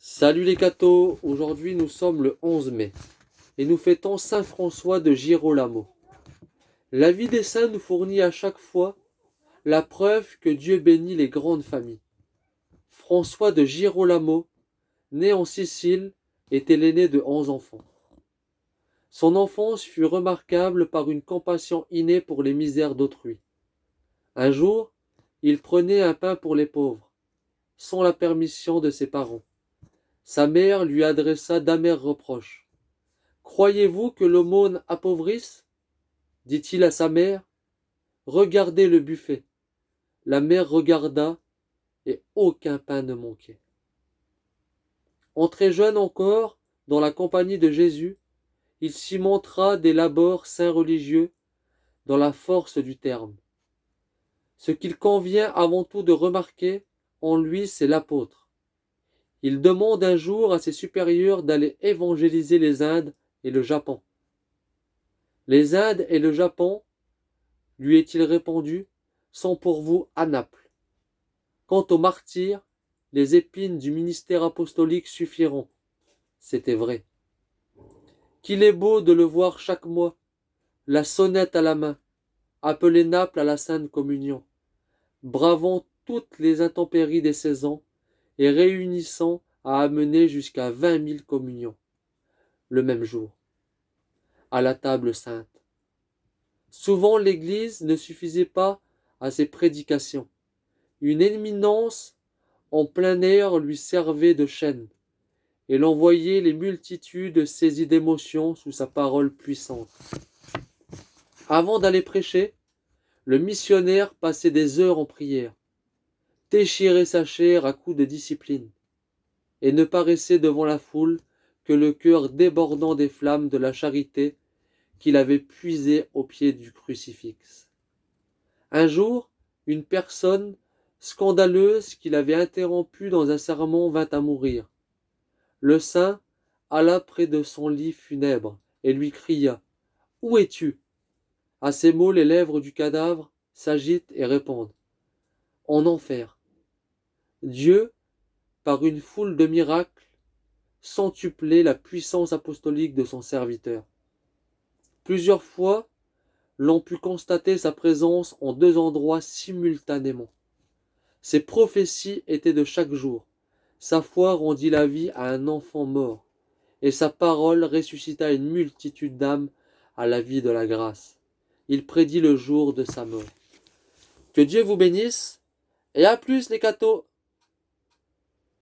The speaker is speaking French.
Salut les cathos, aujourd'hui nous sommes le 11 mai et nous fêtons Saint François de Girolamo. La vie des saints nous fournit à chaque fois la preuve que Dieu bénit les grandes familles. François de Girolamo, né en Sicile, était l'aîné de 11 enfants. Son enfance fut remarquable par une compassion innée pour les misères d'autrui. Un jour, il prenait un pain pour les pauvres, sans la permission de ses parents. Sa mère lui adressa d'amers reproches. « Croyez-vous que l'aumône appauvrisse ?» dit-il à sa mère. « Regardez le buffet. » La mère regarda, et aucun pain ne manquait. Entré jeune encore, dans la compagnie de Jésus, il s'y montra des labors saints religieux, dans la force du terme. Ce qu'il convient avant tout de remarquer en lui, c'est l'apôtre. Il demande un jour à ses supérieurs d'aller évangéliser les Indes et le Japon. Les Indes et le Japon, lui est-il répondu, sont pour vous à Naples. Quant aux martyrs, les épines du ministère apostolique suffiront. C'était vrai. Qu'il est beau de le voir chaque mois, la sonnette à la main, appeler Naples à la Sainte Communion, bravant toutes les intempéries des saisons et réunissant à amener jusqu'à 20 000 communions, le même jour, à la table sainte. Souvent l'Église ne suffisait pas à ses prédications. Une éminence en plein air lui servait de chaîne, et l'envoyait les multitudes saisies d'émotion sous sa parole puissante. Avant d'aller prêcher, le missionnaire passait des heures en prière, déchirait sa chair à coups de discipline, et ne paraissait devant la foule que le cœur débordant des flammes de la charité qu'il avait puisé au pied du crucifix. Un jour, une personne scandaleuse qu'il avait interrompue dans un sermon vint à mourir. Le saint alla près de son lit funèbre et lui cria « Où es-tu » À ces mots, les lèvres du cadavre s'agitent et répondent « En enfer ». Dieu, par une foule de miracles, centuplait la puissance apostolique de son serviteur. Plusieurs fois, l'on put constater sa présence en 2 endroits simultanément. Ses prophéties étaient de chaque jour. Sa foi rendit la vie à un enfant mort, et sa parole ressuscita une multitude d'âmes à la vie de la grâce. Il prédit le jour de sa mort. Que Dieu vous bénisse, et à plus les cathos!